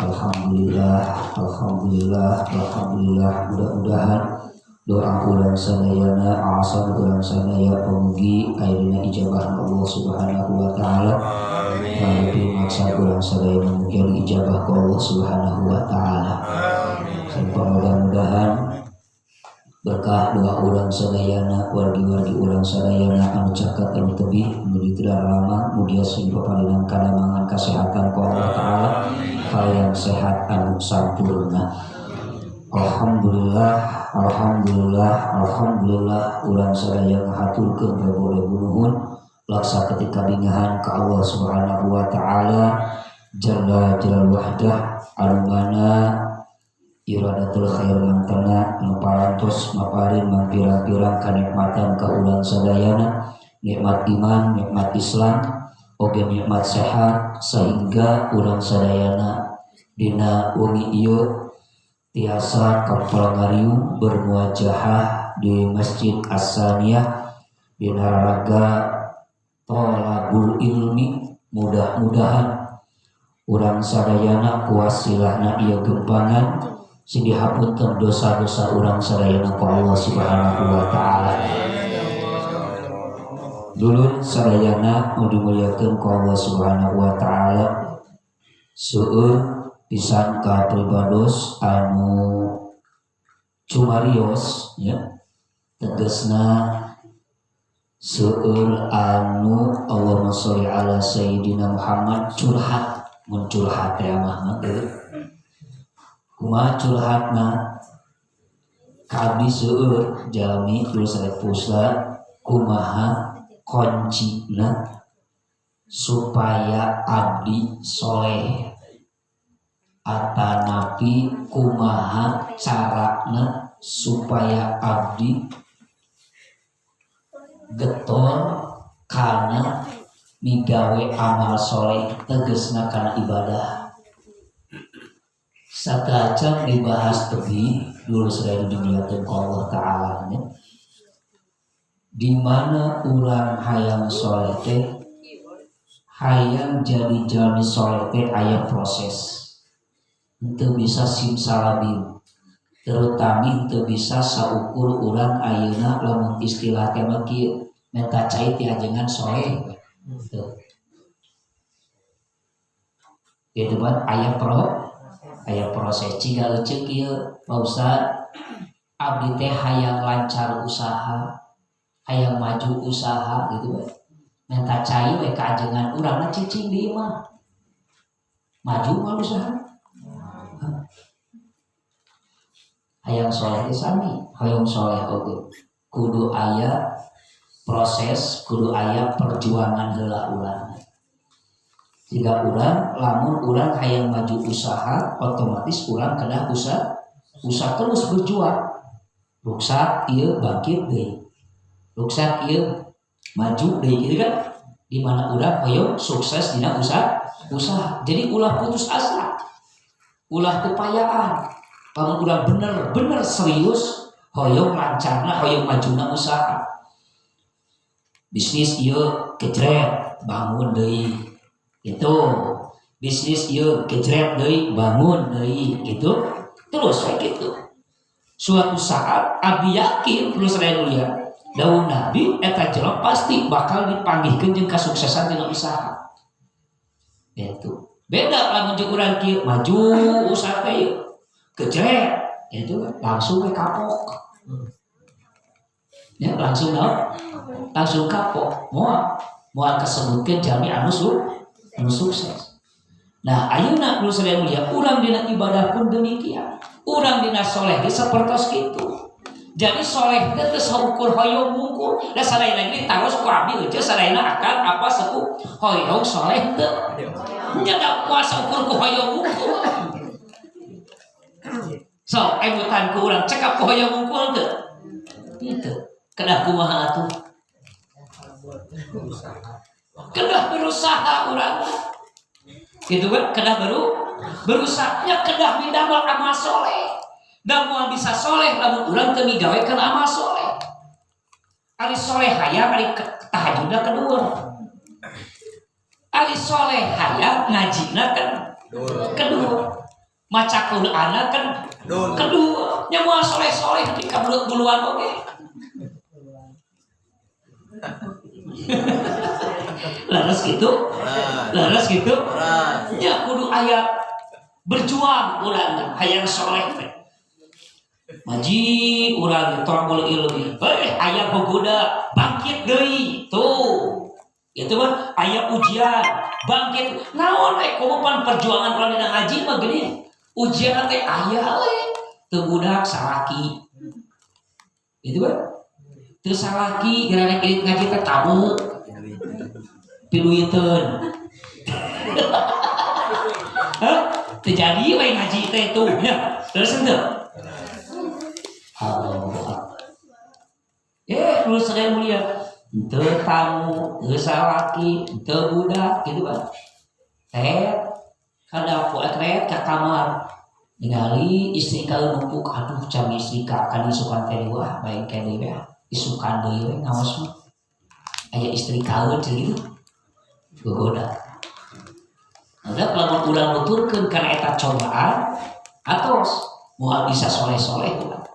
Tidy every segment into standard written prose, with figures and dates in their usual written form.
Alhamdulillah. Mudah-mudahan doa urang sadayana asal urang sadaya pamugi ayeuna ijabah Allah Subhanahu wa taala. Amin. Maksa urang sadaya mungkin ijabah ku Allah Subhanahu wa taala. Sampai mudah-mudahan berkah doa urang sadayana wargi-wargi urang sadayana anu caket anu tebih mugi teu lama mugi simpen palinang kadamangan kesehatan ku Allah taala kalian sehat anu sampurna. Alhamdulillah urang sadaya ngahaturkeun rebu-rebu nuhun laksa ketika dingahan ka Allah Subhanahu wa taala jalla jalal wahdah anu mana iradatul khair mantena anu parantos maparin mangpirang-pirang kanikmatan ka urang sadayana, nikmat iman, nikmat Islam, oge nikmat sehat sehingga urang sadayana dina wengi ieu tiasa kapalangariung bermuajahah di Masjid As-Saniyah dina raraga thalabul ilmi. Mudah-mudahan urang sadayana kuasilahna ieu gempangan sing dihapunten dosa-dosa urang sadayana ku Allah Subhanahu wa taala. Dulur sadayana nu dimuliakeun ku Allah Subhanahu wa taala, seueur pisan ka pribados anu cumarios ya, tegasna seueur anu Allahumma sholli ala sayyidina Muhammad curhat mun curhat teh mah kumaha curhatna ka abdi seueur jalmi terus rek pusat kumaha kuncina supaya abdi soleh atanapi kumaha carana supaya abdi getol kana migawe amal soleh tegesna kana ibadah. Sakacang dibahas tebih dulu sedaya dimuliakeun ku Allah taala nya. Di mana urang hayang soleh teh hayang jadi jalmi soleh teh aya proses. Henteu bisa simsalabim, terutami henteu bisa saukur urang ayeuna lamun istilah teh mah kieu menta cai ti ajengan soleh teu. Itu kan aya proses ciga leuceuk ieu Pak Ustad abdi teh hayang lancar usaha, hayang maju usaha gitu kan. Menta cai we ka ajengan urang cicing di imah. Maju mah usaha. Hayang soleh sami, hayang soleh oge kudu aya proses, kudu aya perjuangan heula urang. Jika urang lamun urang hayang maju usaha, otomatis urang kedah usaha terus berjuang. Ruksak ieu bangkit deui. Ruksak ieu maju deui gitu kan. Di mana urang hoyong sukses dina usaha. Jadi ulah putus asa. Ulah kepayaan. Lamun urang bener serius hoyong lancarna hoyong majuna usaha. Bisnis ieu kejret bangun deui. Itu bisnis ieu kejret deui bangun deui gitu. Terus kayak gitu. Suatu saat abdi yakin terus saya mulia daun Nabi eta jelema pasti bakal dipanggihkeun jeung kasuksesan dina usaha. Itu. Beda lamun jeung urang kieu maju usaha teh kejret itu langsung ke kapok. Ya langsung kapok. Moal kasebutkeun jalmi anu sukses. Nah, ayeuna nu sadaya mulia urang dina ibadah pun demikian. Urang dina soleh ge sapertos kitu. Jadi soleh teh saukur hoyong mungkur. Da sadaya lagi ditaros ku abdi eueuh sadayana akan apa sepuh hoyong soleh teu. Nya da kuasa ukur ku hoyong mungkur. So, ebutan ku urang cekap ku hoyong mungkul teu? Itu. Kedah kumaha atuh? Kedah berusaha urang. Gitu kan? Kedah berusaha. Ya kedah midamel amal soleh. Da moal bisa soleh lamun urang teu migawekeun amal soleh. Ari soleh hayang ari tahajudna kedua. Ari soleh hayang ngajina kan kedua maca Quran kan kedua nya moal soleh-soleh di kabuluan oge laras gitu ya kudu aya berjuang urang hayang soleh teh maji urang tong bolu ilmu aya bogoda bangkit deui tuh itu kan aya ujian bangkit naon kumaha perjuangan urang dina ngaji mah geuning ujian teh aya teu budak salaki itu kan teu salaki gara-gara irit ngaji teh tamu piluyeuteun terjadi we ngaji teh tuh ya terus henteu terus saya mulia teu tamu teu salaki teu budak gitu kan kada poek ka kamar ningali istri ka numpuk aduh can istri ka akan isukan teh wah bae kene we isukan deui we ngaos mah aya istri kaeun gitu gogoda ada lamun urang nuturkeun kana eta cobaan atos moal bisa soleh-soleh kan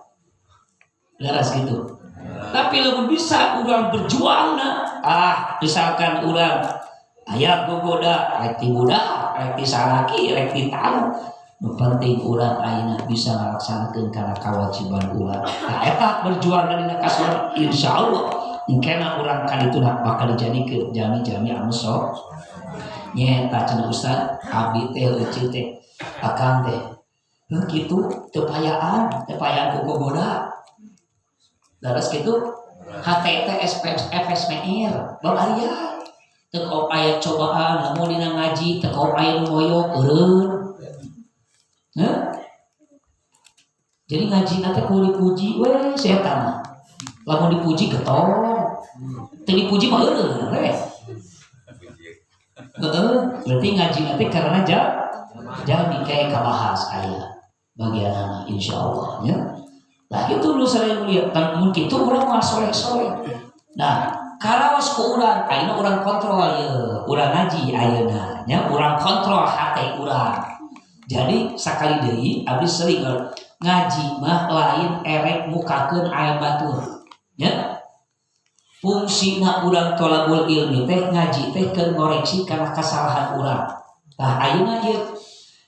laras gitu tapi lamun bisa urang berjuang misalkan urang aya gogoda rek ti budak rek ti salaki rek ti tamu nu penting urang ayeuna bisa ngalaksanakeun kana kewajiban urang eta berjuang dina kasar insyaallah engkena urang kadituna bakal dijadikeun jami-jami anu sok nyata cenah ustad abdi teh leucih teh akang teh kitu teu payaan ku gogoda laras kitu HTT FSMR babarian teu aya cobaan lamun dina ngaji teu aya nu moyok eureun jadi ngaji teh kudu dipuji we setan mah lamun dipuji getong teu dipuji mah eureun we berarti ngaji nanti karena jami kayak kabahas aya bagian anak insyaallah ya. Lah itu dulu saya lihat kan mungkin itu urang mah soleh-soleh. Nah, karaos ku urang ayeuna urang kontrol ya, urang ngaji ayeuna nya urang kontrol hate urang. Jadi sakali deui abdi sering ngaji mah lain erek mukakeun aya batur. Ya. Fungsina urang tolabul ilmi teh ngaji teh keur ngoreksi kana kasalahan urang. Tah ayeuna ieu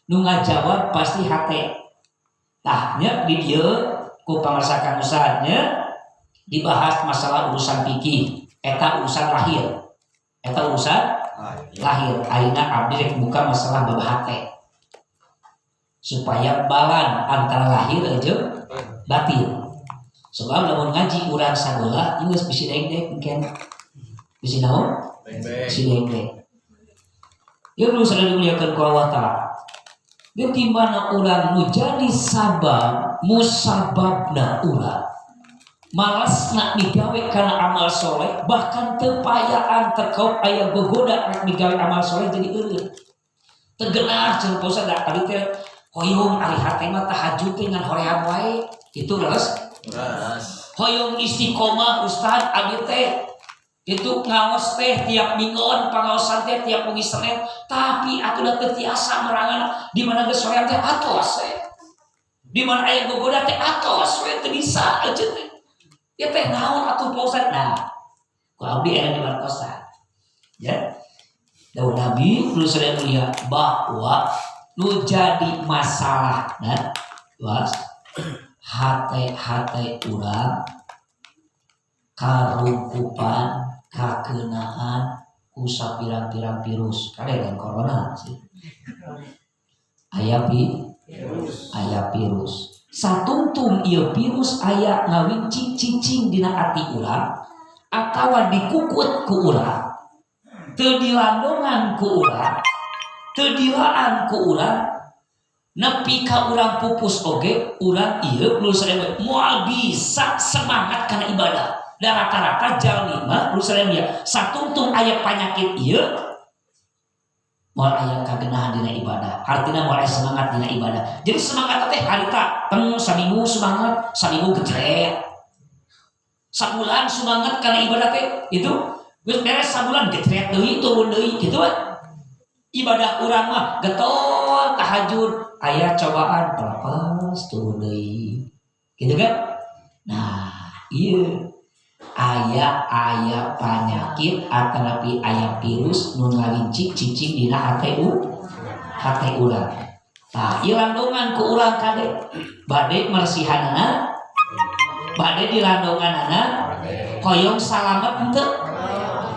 nu ngajawab pasti hate. Tah nya di dieu ku pangarsakan ustadnya dibahas masalah urusan fikih, eta urusan lahir. Eta urusan lahir. Ayeuna abdi rek buka masalah bab hate. Supaya balan antara lahir jeung batin. Sebab lamun ngaji urang sabeula geus bisi dengdek engken. Bisi naon? Bisi dengdek. Ieu nu sadaya dimuliakeun ku Allah Taala. Di mana urang nu jadi sabab musababna urang malasna digawe kana amal soleh bahkan teu payaan tekau aya gogoda rek digawe amal soleh jadi eureun. Teu genar jeung posa da ari teh hoyong ari hate mah tahajud teh ngan hoream wae. Kitu geus. Hoyong istiqomah ustad abdi teh itu ngaos teh tiap mingguan pangaosan teh tiap wengi Senin tapi atuh teh tiasa merangan di mana geus soream teh atos we di mana aya gogoda teh atos we teu bisa aja teh ya teh naon atuh pausan nah ku abdi aya di markosan ya daun Nabi nu sadaya mulia bahwa nu jadi masalah nah was hate urang karungkupan kakeunaan ku sapirang-pirang virus kadegan corona sih aya virus satungtung ieu virus aya ngawincing cicing dina ati urang atawa dikukut ku urang teu dilandongan ku urang teu dilaan ku urang nepi ka urang pupus oge urang ieu nu sadaya moal bisa semangat kana ibadah da rata-rata jalmi mah nu sadaya satungtung aya panyakit ieu moal aya kagenahan dina ibadah artina moal aya semangat dina ibadah jadi semangat teh harita teng saminggu semangat saminggu gejret sabulan semangat kana ibadah teh itu geus beres sabulan gejret deui turun deui kitu we Ibadah urang mah getol tahajud aya cobaan lepas turun deui. Gitu kan? Nah, ieu aya penyakit atanapi aya virus nu ngalincik cicing dina hate urang. Tah ieu landongan ku urang kade bade marsihanana bade di landonganana hoyong salamet henteu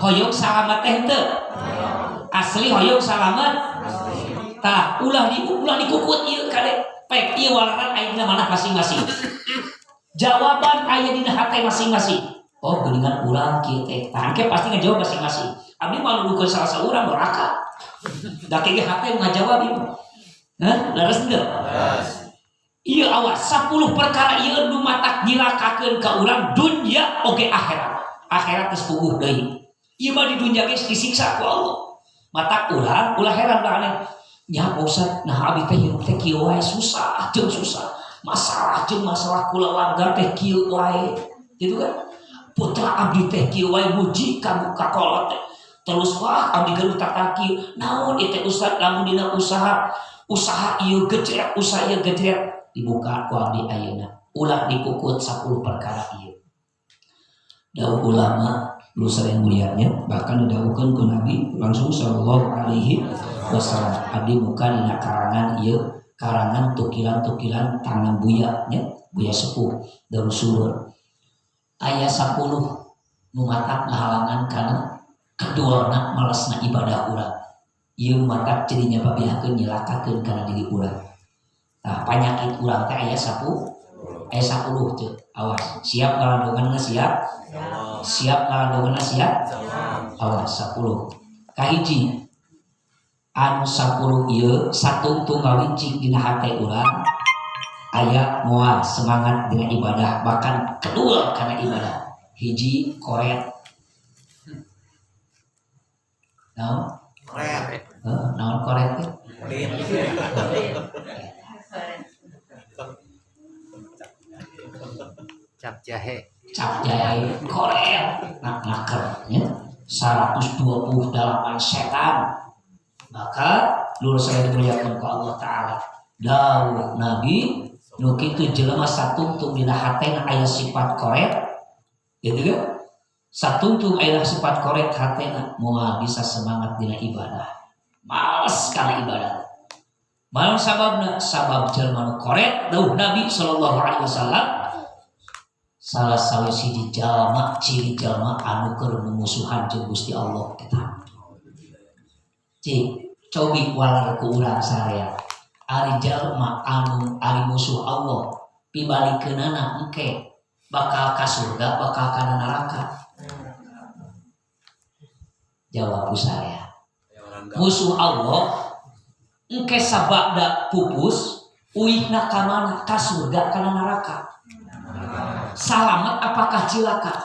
hoyong salamet teh henteu asli hoyong salamet tah ulah dikukut ieu kade pek ieu walaran ayeuna manah masing-masing jawaban aya dina hate masing-masing. Oh geuningan urang kieu teh tah engke pasti ngajawab masing-masing abdi mah nuduhkeun salah saurang neraka da ke hate ngajawab ieu leres henteu ieu awas 10 perkara ieu nu matak nyilakakeun ka urang dunya oge akhirat geus puguh deui ieu mah di dunya geus disiksa ku Allah matak urang ulah heran da aneh nya Ustaz nah abdi teh hirup teh kieu wae susah jeung susah masalah keluarga teh kieu wae gitu kan putra abdi teh kieu wae muji ka kolot teh terus wah abdi geus tata kieu naon ieu teh Ustaz lamun dina usaha ieu gejret usaha ieu gejret dibuka ku abdi ayeuna ulah dikukut 10 perkara ieu dawuh ulama lu sering mulianya bahkan didawuhkeun ku Nabi langsung sallallahu alaihi wasallam abdi muka dina karangan ieu karangan tukilan-tukilan tangan buya nya buya sepuh Darussudur aya 10 nu matak ngahalangan kana kedulna malesna ibadah urang ieu matak jadi nyababiakeun nyelakakeun kana diri urang nah panyakit urang teh aya 10 teu awas siap ngalandonganna siap ngalandonganna siap awas 10 kahiji anu 10 ieu satungtung ngawincing dina hate urang aya moal semangat dina ibadah bahkan kedul kana ibadah hiji koret naon koret teh cap jahe koret naker nya 128 setan maka lurus saya dimuliakan ke Allah Ta'ala dawuh Nabi nu kitu jelema satungtung dina hatena aya sifat koret gitu kan satungtung aya sifat koret hatena moal bisa semangat dina ibadah males kana ibadah malam sabab jelema nu koret dawuh Nabi sallallahu alaihi wasallam salah sawiji jalma ciri jalma anu keur mumusuhan jeung Gusti Allah eta cik cobi walar ku urang saraya ari jalma anu ari musuh Allah pibalikeunana engke bakal ka surga bakal ka neraka jawab ku saya musuh Allah engke sababda pupus uihna ka mana ka surga ka neraka salamet apakah cilaka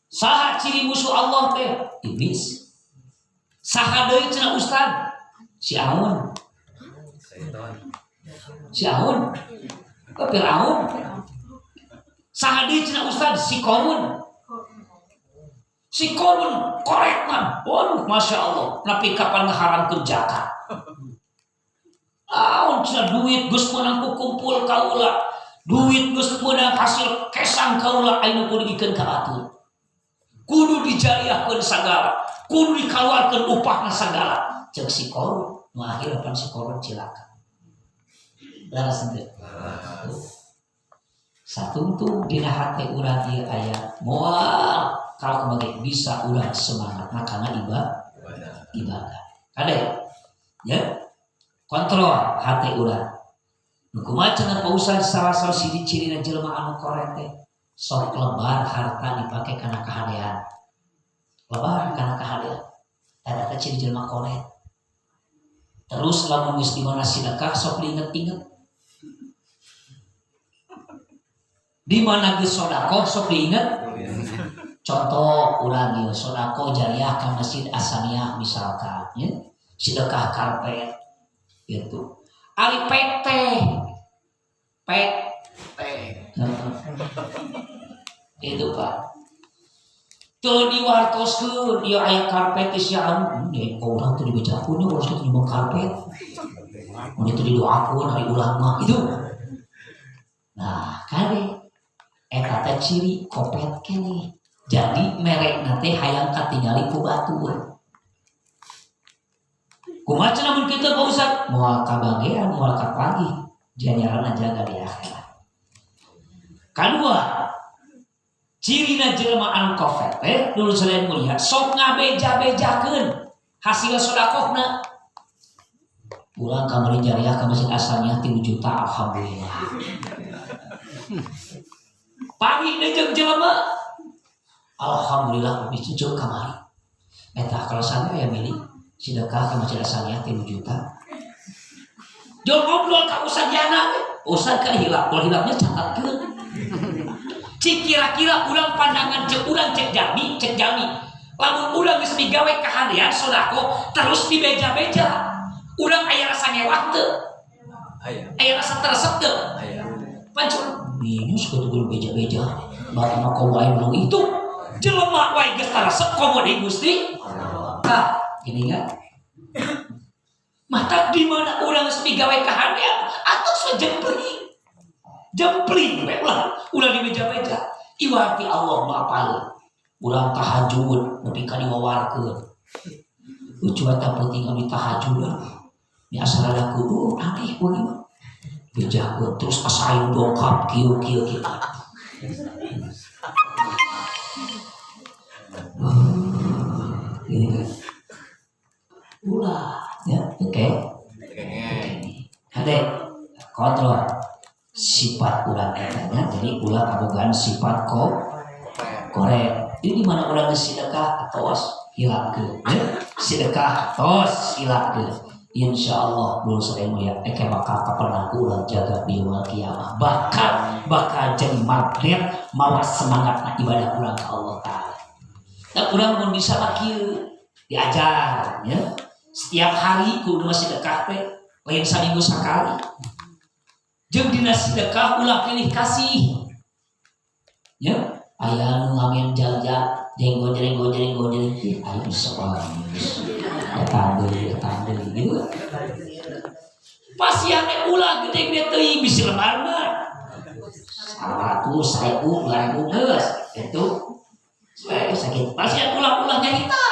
saha ciri musuh Allah teh iblis saha deui cenah ustad si Aun Firaun saha deui cenah ustad si Qarun korek man waduh masya Allah napi kapan ngaharamkeun zakat aun cenah duit geus meunang kumpul kaula duit geus meunang hasil kesang kaula anu kudu digikeun ka atur kudu dijariahkeun sagala kudu dikeluarkeun upahna sagala ceuk si Qarun nu akhir pan si Qarun cilaka laras henteu satungtung dina hate urang ieu aya moal kalau kembali bisa urang semangat makana ibadah kade ya kontrol hate urang nu kumaha cenah Pak Ustaz salah siji cirina jelema anu koret teh sok lebar harta dipake kana kahadean lebar kana kahadean eta teh ciri jelema koret terus lamun geus di mana sedekah sok diinget-inget di mana geus sedekah sok diinget contoh urang ieu sedekah jariah ka Masjid As-Samiah misalkan ya sedekah karpet gitu ari PT itu Pak Tuh diwartoskeun ieu aya karpet sia anu kau urang teh dibejakeun urang teh nyumbang karpet. Mun itu didoakeun hari ulang mah itu. Nah, kade eta teh ciri kopet keneh. Jadi merekna teh hayang katingali ku batur. Kumaha cenah mun kitu Pak Ustaz? Moal kabagean, moal kapagi. Janyaran jaga di akhirat. Kadua, cirina jelema anu kopet teh dulu selain mulia sok ngabeja-bejakeun hasil sedekahna. Pulang kamari jariah ka masjid asalnya 3 juta alhamdulillah. Pagi jeung jelema alhamdulillah bisa jauh kamari. Eta kalau sampai aya milih sedekah ka masjid asalnya 3 juta. Jol ngobrol ka Ustaz Yana, Ustaz kan hilap, kalau hilapnya catatkeun. Cik kira-kira urang pandangan cek urang cek jami. Lamun urang geus digawe kahadian sodako terus dibeja-beja. Urang aya rasa ngewah teu? Aya rasa teresep teu? Pancul binus kudu beja-beja. Bari mah kau wae nu itu. Jelema wae geus teresep komo deui Gusti. Tah, gini kan? Mata di mana urang geus digawe kahadian atuh jempling we ulah dibeja-beja. Iwati Allah mapal. Urang tahajud nepi ka diwawarkeun. Lucu eta penting abi tahajud. Ni asal ada kudu aneh kudu bejakeun terus asayu dongkap kieu kita. Ini kan. Ulah ya, oke. Hade kontrol sifat urang etanya jadi ulah kabogaan sifat korek. Ini di mana urang sedekah tos hilangkeun. Sedekah tos hilangkeun. Insyaallah dulu saya mulia eke bakal kapan aku ulah jaga di yaumul kiamah bakal jadi magnet mawas semangat ibadah ulang ke Allah Ta'ala. Dan urang mun bisa kieu diajar ya setiap hari kudu sedekah teh lain saminggu sakali jeung dina sedekah ulah pilih kasih ya aya nu ngamen jaga jenggo-jeng ayo bisa tanda gitu. Pasiannya ulah gede-gede teuing bisi lembar mah. 100, 1000, 2000 geus itu. Sakit. Pasien ulah nyarita.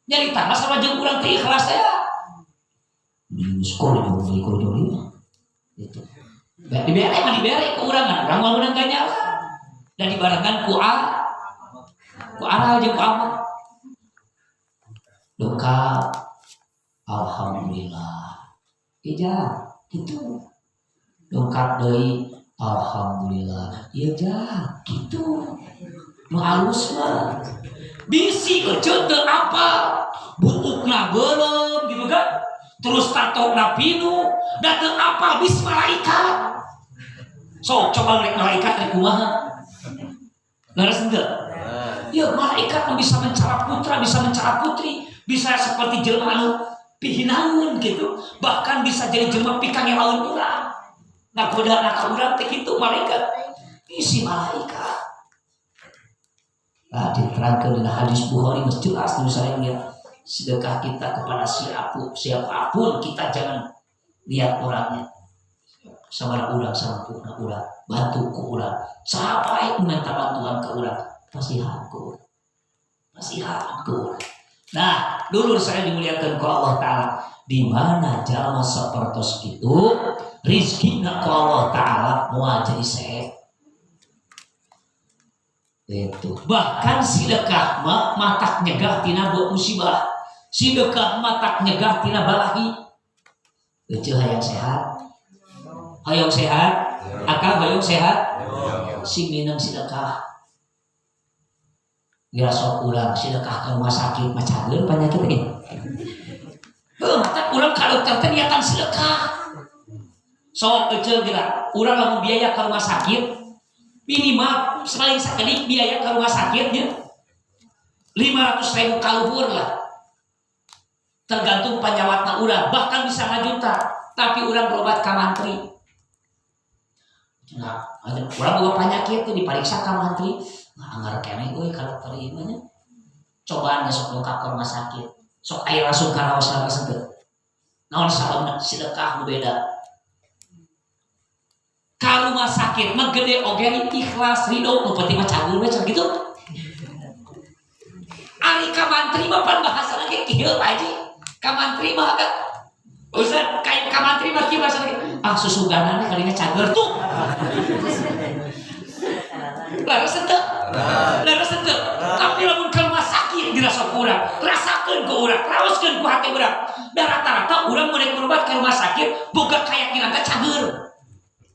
Nyarita mah sama jeung urang teu ikhlas teh. Skor joli. Itu. Dibere ke urangan, urang mah meunang nyala. Dan dibarengan ku arah jeung ku amat. Duka alhamdulillah ija gitu dongkap deui alhamdulillah ija gitu nu alus mah bisi euceut teu apa buukna beuleum gitu kan terus tatona pinu da teu apa bis malaikat sok coba rek malaikat rek kumaha leres henteu ya malaikat bisa mencara putra bisa mencara putri bisa seperti jelema anu pihinaun gitu bahkan bisa jadi jelema pikangelaun urang ngagoda ka urang teh kitu malaikat isi malaikat. Nah diterangkeun dina hadis Bukhari geus jelas tulisannya sedekah kita kepada siapapun kita jangan lihat orangnya sabaraha urang sampurna urang bantu ku urang sampai minta bantuan ke urang pasti hancur. Nah, dulu saya dimuliakan ku Allah Ta'ala. Di mana jalma sapertos kitu, rizkina ku Allah Ta'ala moal jadi sehat. Itu. Bahkan sedekah matak nyegah tina musibah. Sedekah matak nyegah tina balahi. Eueuh hayang sehat. Hayang sehat. Akal hayang sehat. Sing minang sedekah. Gira sok ulang sedekah ke rumah sakit macageun penyakit ini. Mata urang ka dokter teh niatan sedekah. Sok euceul gira urang lamun biaya ke rumah sakit minimal sekali sakali biaya ke rumah sakitnya 500.000 kaluhur lah. Tergantung panyawatna urang bahkan bisa ngajuta tapi urang berobat ka mantri. Nah, urang bawa penyakit teh dipariksa ka mantri Anggar kene euy karakter ieu mah nya. Cobaan sok lengkap ke rumah sakit. Sok aya langsung karaos laras teu. Naon sababna sedekah nu beda. Ka rumah sakit mah gede oge ikhlas ridho nu penting mah cager we cenah kitu. Ari ka mantri mah pan bahasa lagi kieu Pak Haji. Ka mantri mah kan Ustaz kain ka mantri mah kieu bahasa lagi. Susuganana kalinya cager tuh. Laras teu. Tapi lamun ke rumah sakit dirasa kurang, rasakeun ku urang, raoskeun ku hati urang. Da rata-rata urang mun berobat ke rumah sakit boga kayakinan teh cager.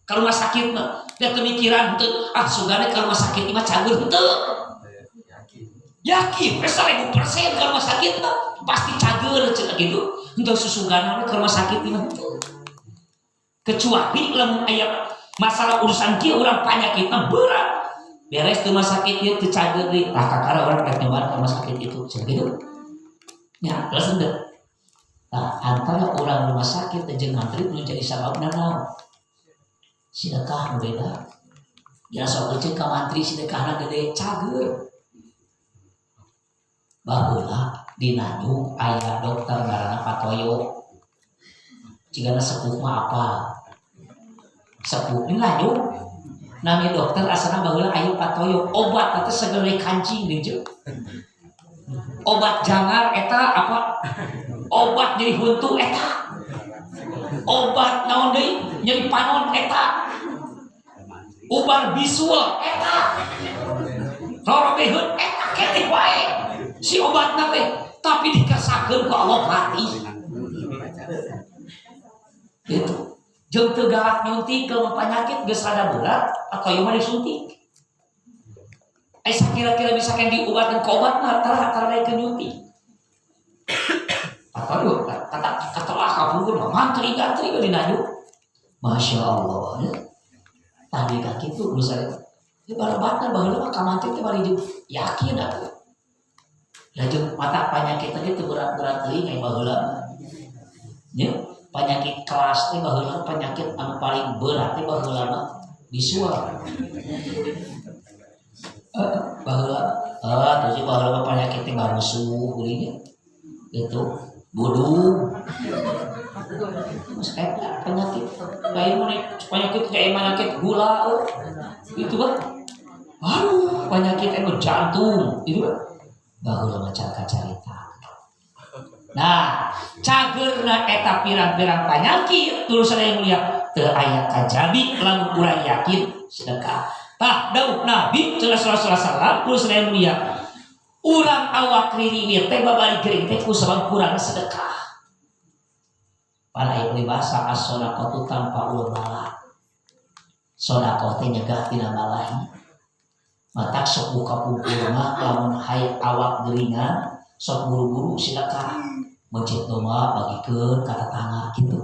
Ke rumah sakit mah da pemikiran teu sugana ke rumah sakit mah cager teu. Yakin 1000% ke rumah sakit mah pasti cager cenah kitu. Henteu susugana ke rumah sakit mah teu. Kecuali lamun aya masalah urusan kieu urang panyakit mah berat. Beres rumah sakit ieu teu cager deui, tah kakara urang rek nyoba rumah sakit itu, gitu. Nya, terus henteu. Nah, antara orang rumah sakit jeung ngantri menjadi sababna naon? Sedekah nu beda. Ya sok euceun ka mantri sedekahna gede cager. Baheula di Nanyung aya dokter ngaranna Patoyo. Cigana sepuh mah apa? Sepuh di Nanyung nami dokter asana baheula aya Patoyo, obat teh segede kancing deui. Obat jangar eta apa? Obat nyeri huntu eta. Obat naon deui? Nyeri panon eta. Ubar bisul eta. Rorobeheun eta keneh wae. Si obatna teh tapi dikesakeun ku Allah mati. Itu. Jeung teu galak nyuntik ke penyakit geus rada berat atau ieu mah disuntik. Kira-kira bisa kan diobatkeun ke obat mah tara ke nyuntik. Atau yuk kata kabur mantri gantri di Nanyung. Masya Allah ya. Tadi kaki itu dulu saya ibaratnya baheula mah ka mantri teh bari yakin atuh. Ya jeung mata penyakit teh teu berat-berat teuing aya baheula. Ya, penyakit kelas teh baheula penyakit anu paling berat teh baheula mah visual. Baheula terus baheula penyakit teh barusuh geuning gitu. Bodoh. Mas kayak penyakit lain penyakit kayak penyakit gula itu kan. Aduh, penyakit jantung itu kan. Baheula macam carita. Nah, cagerna eta pirang-pirang penyakit terus ada yang mulia teu aya kajabi lamun urang yakin sedekah. Tah dawuh Nabi sallallahu alaihi wasallam terus ada yang mulia urang awak ririnir teh babari gering teh ku sabab kurang sedekah. Para ibu bahasa as-shadaqatu tanpa ulbala. Sedekah teh nyegah tina balahi. Matak sok buka pungkur mah lamun hayang awak geringan sok buru-buru sedekah. Mencit doma bagikeun ka tetangga kitu.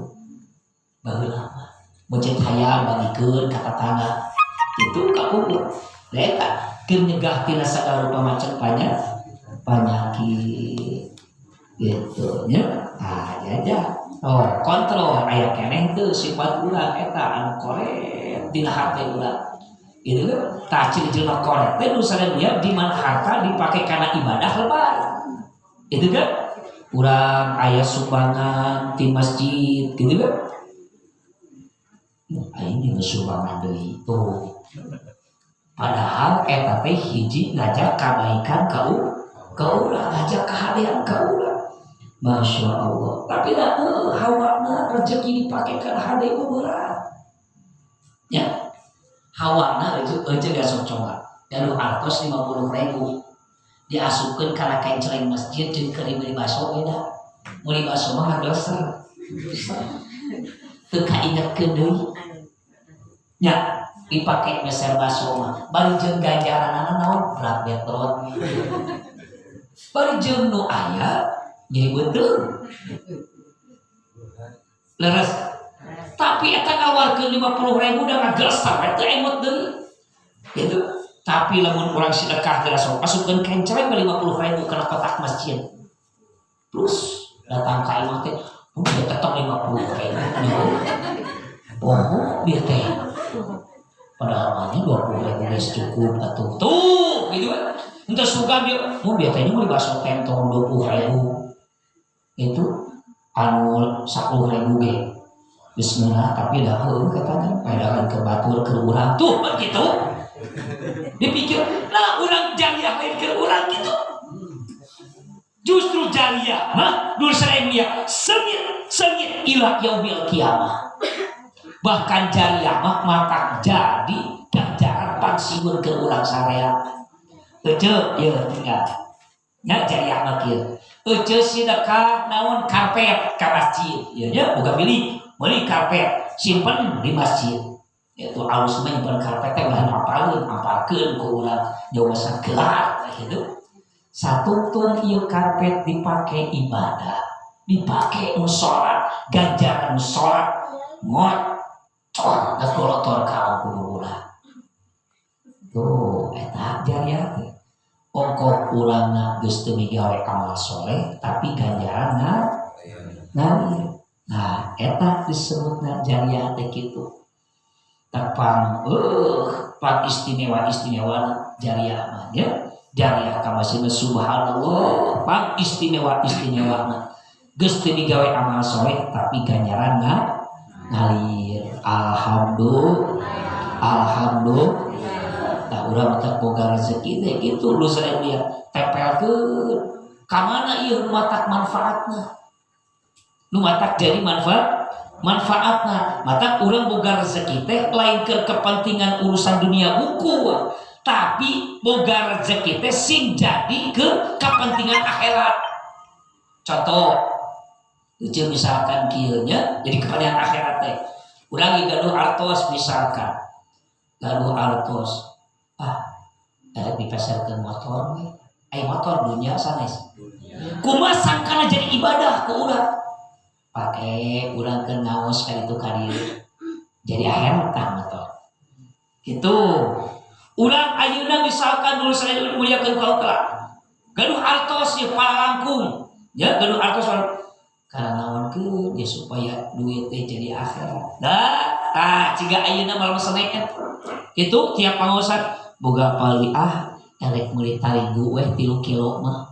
Baheula mah. Mencit hayam bagikeun ka tetangga. Itu ka pungkur. Eta keur nyegah tina sagala rupa macam penyakit gitu nya. Aja kontrol aya keneh teu sifat urang eta anu koret dina hate urang. Itu tah ciri jelema koret teh nu sadaya di mana harta dipake kana ibadah lebar. Itu kan urang aya sumbangan di masjid gitu kan. Aing geus sumbangan deui tuh. Padahal eta teh hiji ngajak kabaikan ka urang, ngajak kahadean ka urang. Masya Allah. Tapi dah hawana rezeki dipake ka hade mah berat. Ya. Hawana rezeki gasok coba. Dalu artos 50.000 diasupkeun kana kenceleng masjid jeung keur dibeli baso beda. Meuli baso mah ngadoser. Teu kaingetkeun deui. Nya dipake meser baso mah bari jeung ganjaranana naon berat betrot bari jeung nu aya jadi betul leres tapi eta ngawarkeun 50.000 da ngagesar eta emot deui gitu. Tapi lamun urang sedekah teh sok asupkeun kenceleng 50.000 kana kotak masjid plus datang ka imah teh udah tetep 50.000 oh dia teh padahal hanya 20.000 guys cukup atau tuh gitu kan. Untuk suka dia mau biasanya mau dibahas tentong 20.000 itu anu 10.000 ge Bismillah, tapi dah katanya pedagang ke batur ke urang tuh begitu dipikir nah urang jariah lain ke urang gitu. Justru jariah dul seremia sengit ilah yaumil kiamah. Bahkan jariah mata jadi ganjaran pansiun ke urang sarea ece ya tinggal nya jariah mah kieu ece sedekah naon karpet ka masjid ya nya boga beli karpet simpen di masjid itu alus menyimpan karpet teh bahan apalkeun ku urang jauh masa kelar gitu. Satu tun ieu karpet dipake ibadah, dipake salat, ganjaran salat ngocor da kolotor ka ku urang. Tuh eta jariah teh. Ongkok urangna geus teu migawe amal soleh tapi ganjaran ngalir. Nah, eta disebutna jariah teh kitu. Tepang pak istimewa jariah mah ya. Jariah ka masina subhanallah, pang istimewa geus teu digawe amal soleh tapi ganjaran ngalir. Alhamdulillah. Tah urang teh boga rezeki teh kitu lu saya lihat tempelkeun ka mana ieu matak manfaatna. Nu matak jadi manfaatna mata urang boga rezeki teh lain ke kepentingan urusan dunia buku tapi boga rezeki teh sing jadi ke kepentingan akhirat. Contoh uceun misalkan kieu nya jadi kepentingan akhirat teh urang gaduh artos misalkan gaduh artos dipasarkeun motor we motor dunia sanes kumaha sangkana jadi ibadah ku urang pake urang ke naos ka ditu ka dieu jadi akhirat tah motor kitu. Urang ayeuna misalkan dulu saya muliakeun ka Allah gaduh artos ye palangkung ya gaduh artos karena naonkeun ya supaya duit teh jadi akhirat tah ciga ayeuna malam Senin itu tiap pangosan boga pali erek meuli tarigu we 3 kilo mah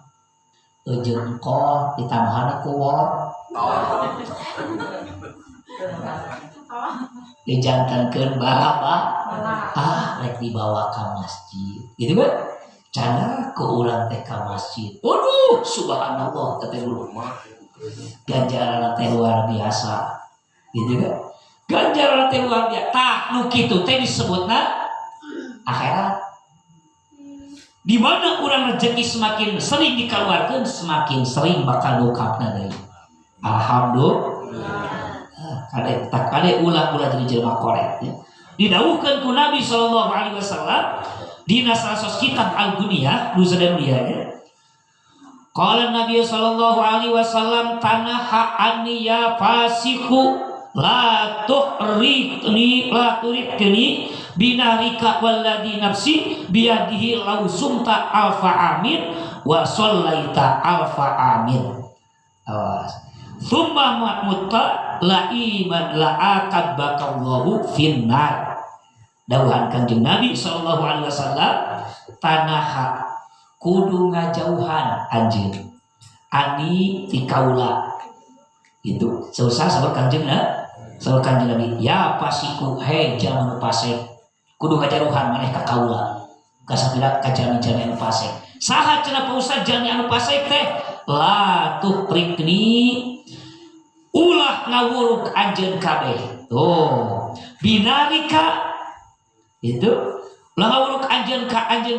jeung kol ditambahan ku wol dijantankeun barapa rek dibawa ka masjid gitu kan cana ku urang teh ka masjid waduh subhanallah kata dulu mah ganjaran teh luar biasa gitu kan ganjaran teh luar biasa tah nu kitu teh disebutna akhirat. Di mana urang rezeki semakin sering dikeluarkan semakin sering bakal dokapna deui. Alhamdulillah. Kade ulah-ulah jadi jelema korek ya. Didawuhkeun ku Nabi sallallahu alaihi wasallam dina salah kitab Al-Guniyah nu sadaya ya. Qala Nabi sallallahu alaihi wasallam tanaha anni ya fasiku la tuhrikni binarika walladhi nafsi biyadihi law sumta alfa amin wa sallaita alfa amin thumma mutta la iman la akabakallahu finnar. Dawuhan Kanjeng Nabi sallallahu alaihi wasallam tanaha kudu ngajauhan anjeun ani ti kaula itu susah sabar Kanjeng Nabi ya pasiku he jaman pasek kudu ngajaruhan maneh ka kaula kasabila ka jami-jami anu pasek saha cenah pausad jami anu pasek teh la tuhrikni ulah ngawuruk anjeun kabeh tuh binarika itu ulah ngawuruk anjeun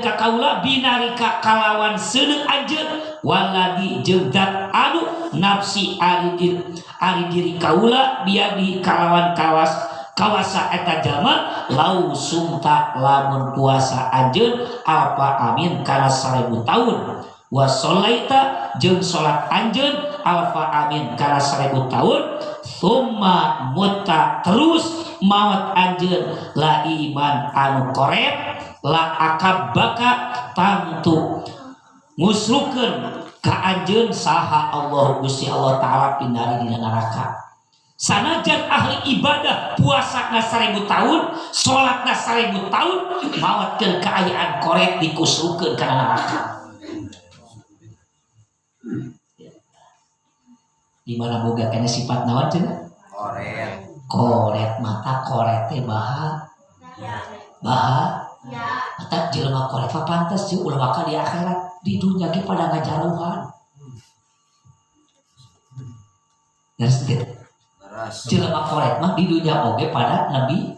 ka kaula binarika kalawan seuneu anjeun waladi jeung zat anu nafsi ari diri kaula biadi kalawan kawasa eta jalma lau sumta lamun puasa anjeun alfa amin kana 1000 tahun wa sholaita jeung salat anjeun alfa amin kana 1000 tahun summa mutta terus maot anjeun la iman anu korep la akabaka tantu ngusrukeun ka anjeun saha Allah Gusti Allah taala pindari dina neraka Sanajan ahli ibadah puasa 1000 tahun, sholat 1000 tahun, mawatkeun keayaan korek dikusrukeun kana neraka. Di mana boga kana sifat naon cenah? Koret. Koret mata koret teh baha. Mata jelema koret mah pantes jeung ulah bakal di akhirat, di dunya ge pada ngajaruhan. Ngerti teh? Jelema koret mah di dunya oge pada nabi.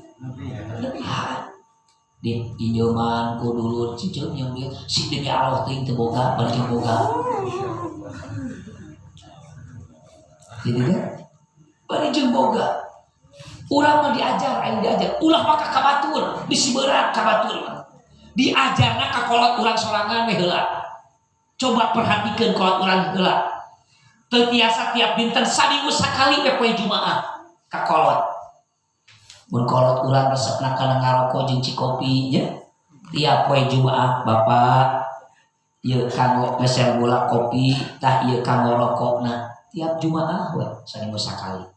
Di inyoman ku dulur ciceuh yang dia si demi Allah teuing teu boga balik boga. Jadi kan bari jeung boga. Urang mah diajar, aing diajar. Ulah maka kabatur, bisi berat kabatur. Diajarna ka kolot urang sorangan we heula. Coba perhatikeun kolot urang heula. Teu tiasa tiap dinten saminggu sakali we poe Jumaah ka kolot. Mun kolot urang resepna kana ngaroko jeung cikopi nya. Tiap poe Jumaah Bapak ieu kanggo mesel gula kopi, tah ieu kanggo rokokna. Tiap Jumaah we saminggu sakali.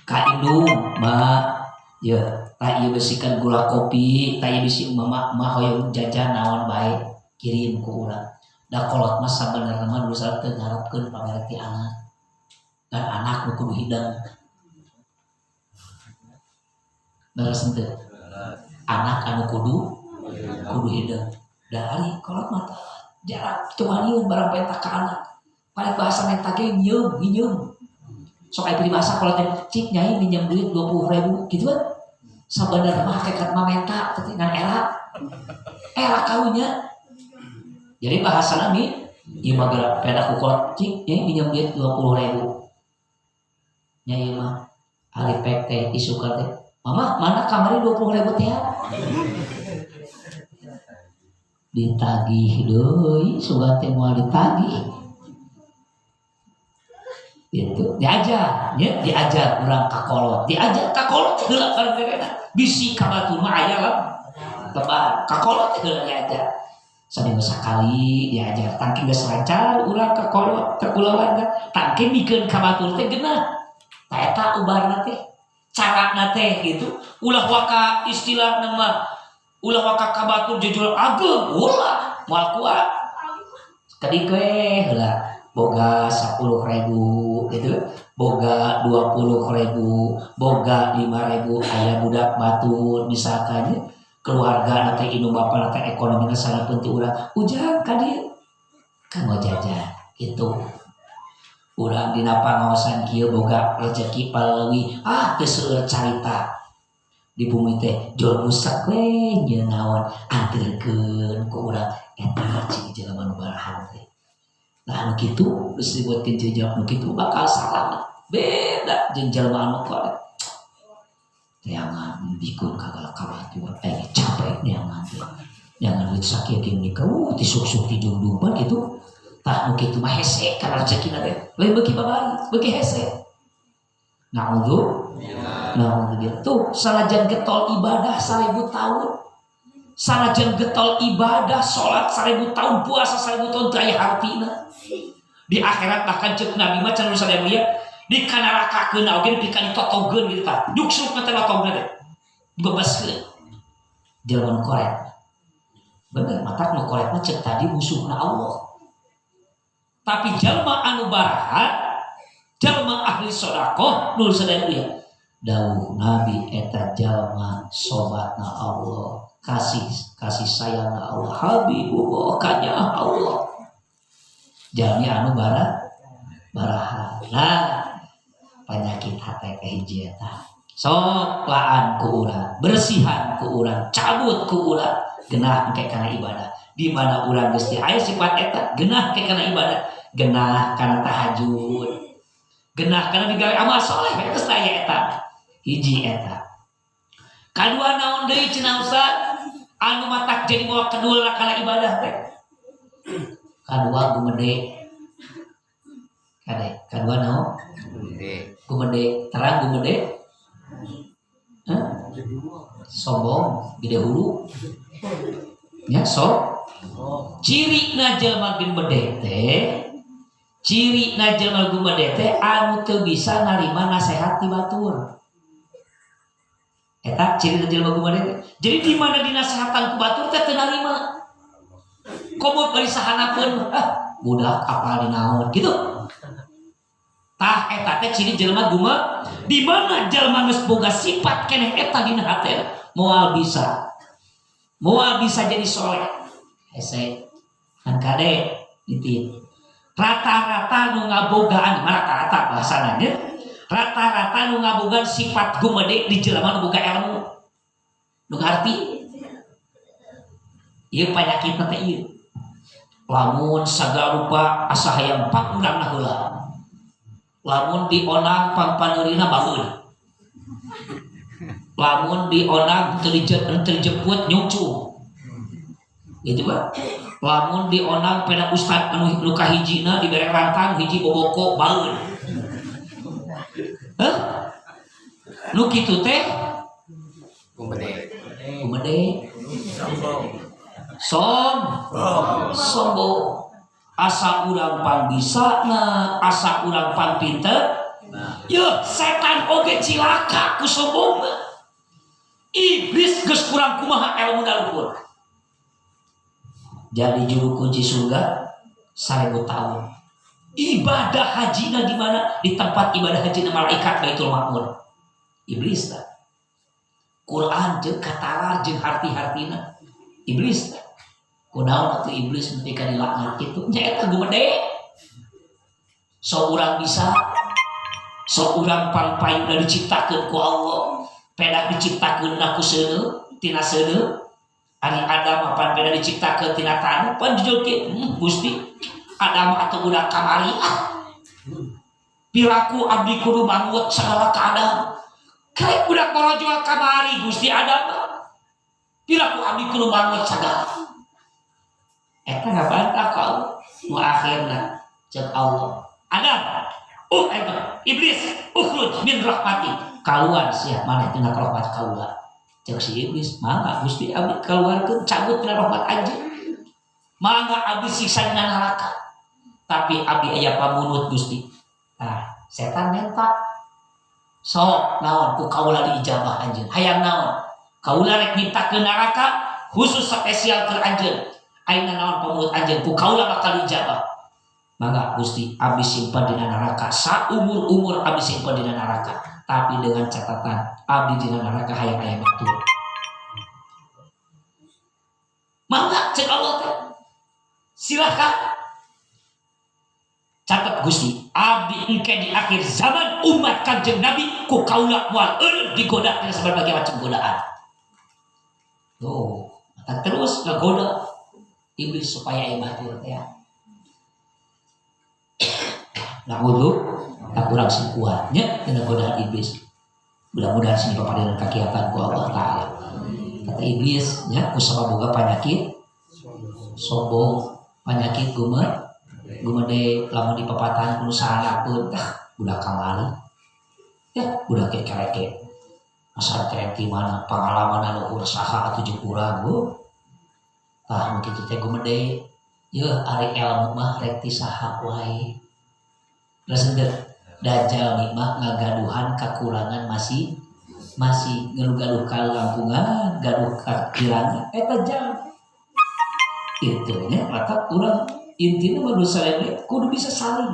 Ka indung mah ya tah ieu bisikan gula kopi, tah ieu bisi mama hoyong jajan naon bae kirim ku urang. Da kolot mah sabenerna mah dosa teu ngarepkeun pamere ti anak. Dan anak nu kudu hidang. Beres henteu? Anak anu kudu hidang. Da ari kolot mah jarak tuaniun barang penta ka anak. Pada bahasa menta ge nyieum. Sok aya peribahasa kalau cik nyai minjem duit 20.000 gitu kan. Sabenerna mah hakikat mah menta teh ngan era kawinnya. Jadi bahasana mi ieu mah geura peda ku kolot cik nyai minjem duit 20.000. Nyai mah ari pek teh isukan teh. Mama mana kamari 20.000 teh? Ditagih deui sugan teh moal ditagih. Itu diajar urang ka kolot, diajar ka kolot heula barengna bisi ka batu mah aya lah tebar ka kolot heula diajar saminggu sakali diajar tangking geus lancar urang ka kolot teh kulawan tangking mikeun ka batu teh geunah tah eta ubarna teh carana teh gitu ulah waka istilahna mah ulah waka ka batu jujur ageung ulah moal kuat kadi we heula boga 10.000 gitu, boga 20.000, boga 5.000 aya budak batur misalkan keluarga teh indung bapa teh ekonomina sangat penting urang ujang ka dieu kanggo jajan gitu. Urang dina pangaosan kieu boga rezeki paleuwih teu seueur carita di bumi teh jol rusak we nya naon anteurkeun ku urang eta cing jelema nu barahan teh. Nah anu kitu geus dibuatkeun jejak nu kitu bakal salah beda jeung jelema anu korek. Neangan bikun kagala kabatuan capek neangan teh. Neangan duit sakieu ge nikah ti suk-suk ti jundumpan kitu. Tah nu kitu mah hese kana rezekina teh. Lain beuki babari, beuki hese. Naudzubillah. Tuh sanajan getol ibadah 1000 tahun. Sanajan getol ibadah salat 1000 tahun, puasa 1000 tahun teu aya hartina. Di akhirat bahkan cek Nabi mah can sadaya mulia di kanarakakeun oge pikeun ditotogeun gitu tah. Juksuk teh totogeun teh. Bebaskeun. Jelema korek. Bener matak nu korek mah cek tadi musuhna Allah. Tapi jelema anu baraha, jelema ahli sedekah nu sadaya mulia. Dawuh Nabi eta jalma sobatna Allah, kasih sayangna Allah, habibullah kanya Allah. Jalmi anu baraha. Nah, penyakit hate kahiji eta. Sok laan ku urang, bersihan ku urang, cabut ku urang, genah engke kana ibadah. Di mana urang geus aya sifat eta, genah ke kana ibadah, genah kana tahajud. Genah kana digawe amal saleh geus aya eta. Hiji eta. Kadua naon deui cenah Ustaz? Anu matak jadi moal kedua kana ibadah teh. Kadua gumede. Kadua naon? Gumede. Terang gumede. Sombong, gede hulu. Ya, ciri na jelema gede teh Ciri na jelema gumede teh anu teu bisa narima nasihat ti batur. Eta ciri na jelema gumede teh. Jadi di mana dinasehatan ku batur teh teu narima. Komo bari sahanapeun, budak apal dinaon gitu. Tah eta teh ciri jelema guma di mana jelema geus boga sifat keneh eta dina hatena moal bisa jadi soleh. Hese kan kade ditin. Rata-rata nu ngabogaan, rata-rata bahasana nya. Rata-rata nu ngabogaan sifat gumede di jelema nu boga ilmu. Nu ngarti. Ieu panyakitna teh ieu. Lamun sagala rupa asa hayang pakurangna heula. Lamun dionang pangpaneurina baheul. Lamun dionang teu dijemput nyucu. Gitu Pak. Lamun dionang pena ustad anu kahijina dibere rantang hiji boboko baeul. Heh? Nu kitu teh gumede. Sombong. Asa urang pan bisana, asa urang pan pinter. Yeuh, setan oge cilaka ku sombongna. Iblis geus kurang kumaha ilmu luhur. Jadi juru kunci surga 1000 tahun. Ibadah hajina di mana? Di tempat ibadah hajina malaikat Baitul Ma'mur. Iblis lah. Quran jeung katalar jeung harti-hartina. Iblis lah. Kunaon atuh iblis nepi ka dilaknat kitu? Nya eta gumede. So urang bisa. So urang pang-paing udah diciptakeun ku Allah. Pedak diciptakeun ku seuneu, tina seuneu. Ari Adam apan beda diciptakeun tina tanah pan dijolkeun Gusti Adam atau budak kamari piraku abdi kudu mangut sagala ka Adam karek budak borojol kamari Gusti Adam piraku abdi kudu mangut sagala eta ngabantah kau nu akhirna ceuk Allah Adam eta iblis ukhruj min rahmati kaluar sia maneh tina rahmat kaula. Cek si iblis, mangga Gusti abdi keluarkeun cabut tina rahmat anjeun. Mangga abdi siksa dina neraka. Tapi abdi aya pamunut Gusti. Nah, setan mentak. Sok naon ku kaula diijabah anjeun. Hayang naon? Kaula rek nyiptakeun neraka khusus spesial keur anjeun. Ayeuna naon pamunut anjeun ku kaula bakal diijabah. Mangga Gusti abdi simpen dina neraka saumur-umur abdi simpen dina neraka. Tapi dengan catatan abdi dina neraka hayang aya batur. Mangga cek Allah teh. Silakan. Catat Gusti, abdi engke di akhir zaman umat Kanjeng Nabi ku kaula moal eureun digoda dengan berbagai macam godaan. Tuh, maka terus ngagoda iblis supaya aya batur teh. Nah, tak kurang sing kuatnya tina godaan iblis. Mudah-mudahan sing papadeun kakiatan ku Allah taala. Kata iblis nya ku sababoga penyakit sombong, penyakit gumede lamun dipapatan kudu sahanapeun budak kamari. Ya, budak kereke. Asal kereke mana pengalaman luhur saha atuh jeung urang bu. Tah nu kitu teh gumede. Yeuh ari ilmu mah rek ti saha wae. Raseukeun Dajjal nih mah ngagaduhan kekurangan masih gaduh kalangkungan gaduh kakirangan eta jam itu nya mata urang intina mah dosa kudu bisa saling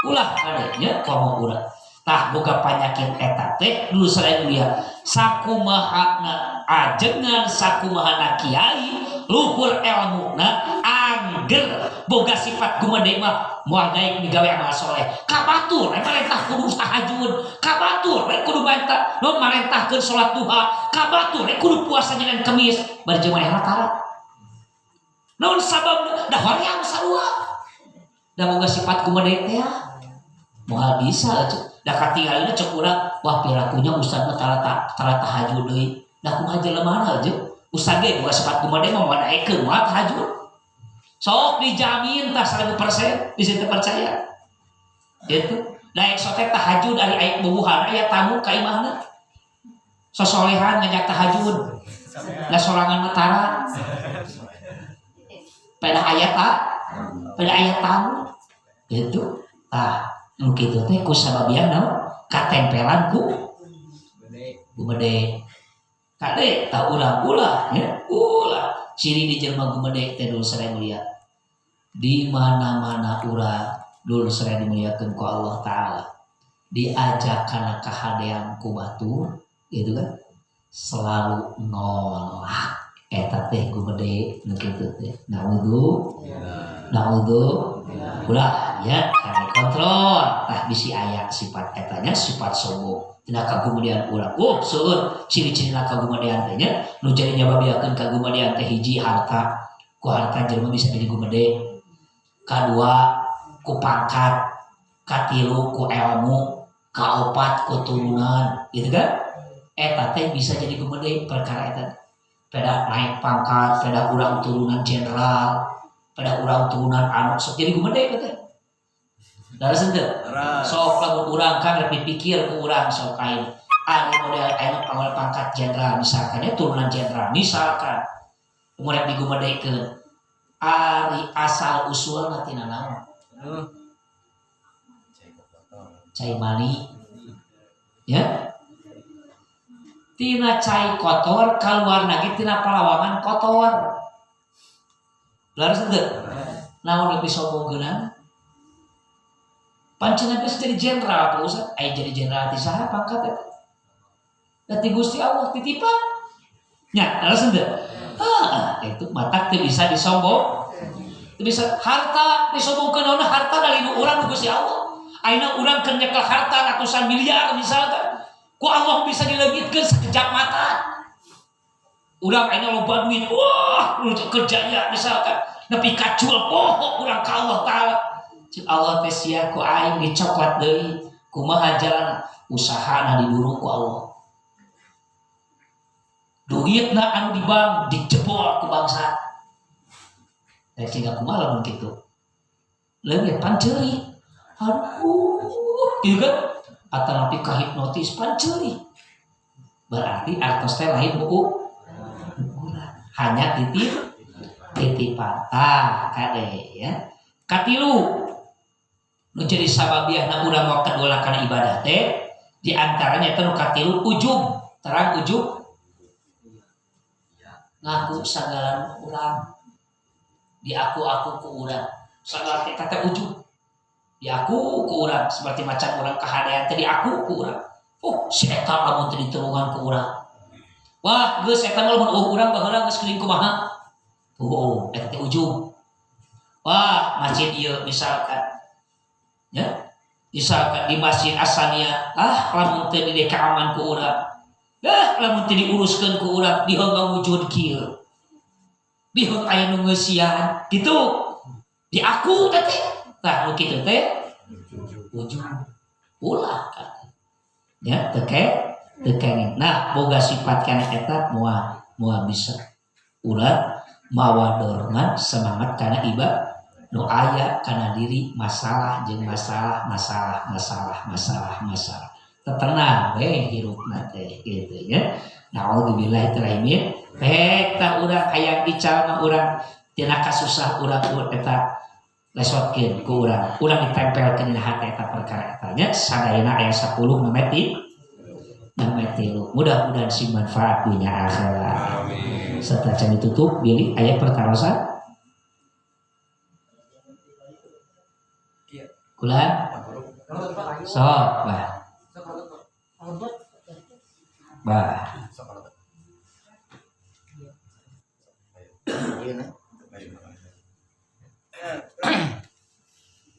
ulah kadenya komo urang tah boga penyakit eta teh dulu selain dia sakumahana ajengan sakumahana kiai luhur ilmuna angger boga sifat gumede mah moal daek digawe amal soleh kabatur marentah kudu tahajud kabatur kudu bantah non marentahkeun salat duha kabatur kudu puasa Senin Kamis bari jeung maneh rata non sabab da hoream sarua da boga sifat gumede teh moal bisa da katingalina cek urang wah pirakunya ustad mah tara tahajud deui da kumaha jelema aja ustad ge boga sifat gumede mah moal daekeun moal tahajud sok dijamin tak 1000% bisa terpercaya itu daek sote tahajud dari ayat bubuhan ayat tamu ka imahna sosolehan ngajak tahajud da sorangan matara pada ayat tak pada ayat tahu itu mungkin itu teh ku sababian naon katempelan ku gumede kade tahu ulah ya ulah ciri di jelema gumede teh dulu sare mulia di mana-mana urang dulu sare dimuliakeun ku Allah taala diajak kana kahadean ku batur gitu kan selalu nolak eta teh gumede nu kitu teh naudzu ulah ya kami kontrol bisi aya sifat etanya sifat sombong tina kagumadean urang seueur ciri-cirina kagumadean teh nya nu jadi nyababiakeun kagumadean teh hiji harta ku harta jelema bisa jadi gumede kadua ku pangkat katilu ku ilmu kaopat ku turunan gitu kan eta teh bisa jadi gumede perkara eta pada naik pangkat pada urang turunan jenderal pada urang turunan anu sok jadi gumede teh daras henteu sok lamun urang kan rek dipikir ku urang sok kain anu model aya pangkat jenderal misalkan ya turunan jenderal misalkan umur digumedekeun ari asal usulna tina naon cai mani ya tina cai kotor keluar lagi tina palawangan kotor laras henteu naon lebih sombongkeun pancengan bisa jadi jenderal Pak Ustaz aya jadi jenderal ti saha pangkat eta da ti Gusti Allah titipan nya laras henteu itu mata teu bisa disombong teu bisa harta disombongkeun harta dari nu urang Gusti Allah ayeuna urang keur nyekel harta ratusan miliar misalkan ku Allah bisa dileungitkeun sakejap mata. Urang ayeuna loba duit, wah, nu kerjanya misalkan nepi ka cul poho urang ka Allah taala. Cik Allah teh sia ku aing dicoklat deui, kumaha jalan usahana diburu ku Allah. Duitna anu di bank dijebol ku bangsa. Da sehingga kumaha lamun kitu. Leungit panceuri. Aduh, gitu kan? Atau napi kahipnotis pancuri berarti artos teh lain buku hanya titipan kade ya katilu menjadi sababiahna urang mau kadola kana ibadah teh di antaranya itu katilu ujub terang ujub ngaku sagala urang di aku ku urang sagala teh ujub di aku ku urang seperti macam orang kahadean tadi aku ku urang si eta lamun teu diterungan ku urang wah geus eta lamun urang baheula geus keuling kumaha eta teh ujung wah masjid ieu misalkan ya misalkan di masjid Asania lamun teu didekaaman ku urang lamun teu diuruskeun ku urang diheung wujud kieu diheung aya nu ngeusian kitu di aku teh tah nu kitu teh ujung ulah kan ya tekengin nah boga sifat kana eta moal bisa ulah mawa dorongan semangat kana ibadah nu aya kana diri masalah jeung masalah tenang we hirupna teh kitu ya naudzubillahi terakhir eta urang hayang dicalna urang tina kasusah urang eta lesotkeun ku urang ditempelkeun dina hati eta perkara eta nya sadayana aya 10 nameti mudah-mudahan si manfaat dunia akhirat amin serta can ditutup bilih aya pertarosan kulan sok bah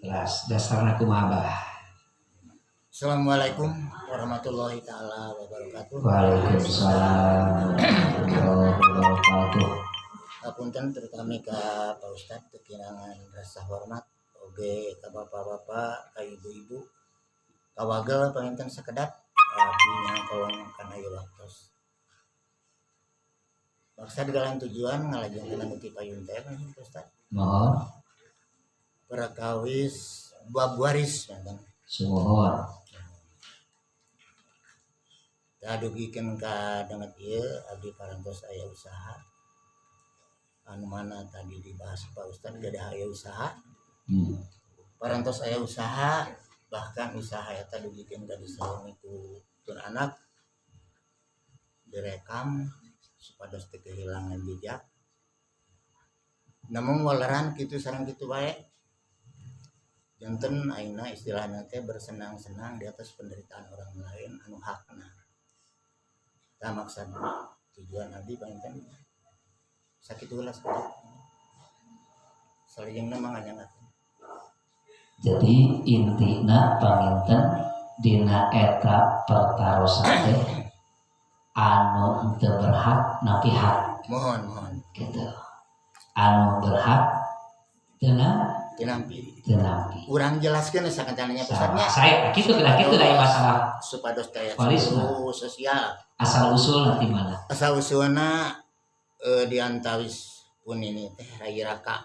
jelas dasarna kumaha bah. Assalamualaikum warahmatullahi taala wabarakatuh. Waalaikumsalam warahmatullahi wabarakatuh. Hapunten terutama ka Pak Ustad teu kirangan rasa hormat oge ka bapak-bapak, ka ibu-ibu, ka wagel panginten sakedap abdi nyangkong kana ieu waktos. Maksud dengan tujuan ngalajenkeun anu ti payun teh Pak Ustad. Mohon Prakawis bab waris manten. Sumohon. Kadugikeun ka denget ieu abdi parantos aya usaha. anu mana tadi dibahas Pak Ustadz gadah aya usaha Hmm. parantos aya usaha bahkan usaha eta dibikin gadis salon itu tun anak direkam supados teu kehilangan jejak namun walaran kitu sareng kitu bae janten ayeuna istilahna teh bersenang-senang di atas penderitaan orang lain anu hakna tah maksud tujuan abdi panten sakitu ulah salajengna mah ngajangakeun. Jadi intina panginten dina eta pertarosan teh anu teu berhak napi hak Mohon gitu. Anu berhak teu tinampi nampi. urang jelaskeun sakancananya pesannya Saya kitu dari masalah supados daya walisna. sosial asal usul nanti mana. asal usulna diantawis pun ini teh rai raka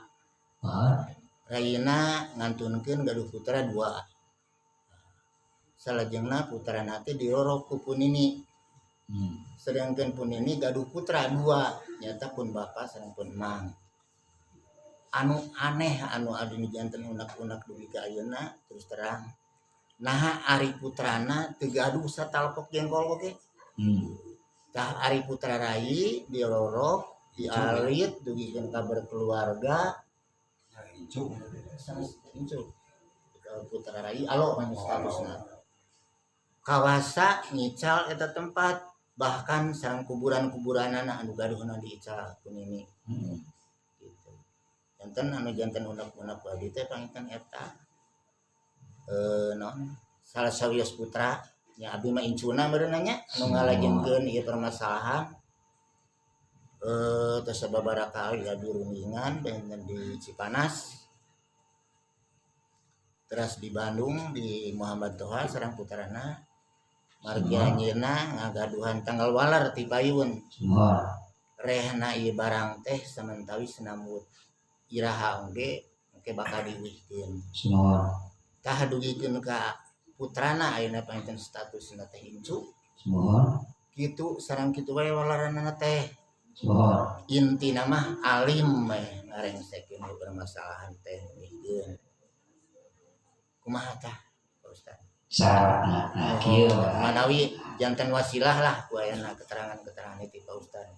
Raina ngantunkeun gaduh putra 2 salajengna putra nate dirorok ku Punini sedangkan Punini gaduh putra 2 nyata pun bapak sareng pun mang anu aneh anu adi janten unak-unak dugi ka ayeuna terus terang nah ari putrana teu gaduh satalpok jengkol oge tah ari putra rai dirorok dialit dugikeun ka berkeluarga incu putra rai alo mah statusna kawasa ngical eta tempat bahkan sareng kuburan-kuburanana anu gaduhna diical Punini gitu janten anu janten unak-unak abdi teh pangitan eta non salah sawios putra nya abdi mah incuna meureunna nya anu ngalajenkeun ieu permasalahan terus sababaraha kali adu runingan dan di Cipanas terus di Bandung di Muhammad Toha sareng putrana margi anjeunna ngagaduhan tanggal walar ti payun rehna ieu barang teh samentawi senambut iraha oge bakal diwihkeun tah dugikeun ka putrana ayeuna panten statusna teh incu kitu sareng kitu wae walaranna teh intina mah alim ngarengsekeun permasalahan teh mikeun kumaha tah Pak Ustaz syaratna kieu manawi janten wasilah lah ku ayeuna keterangan-keterangan itu Pak Ustaz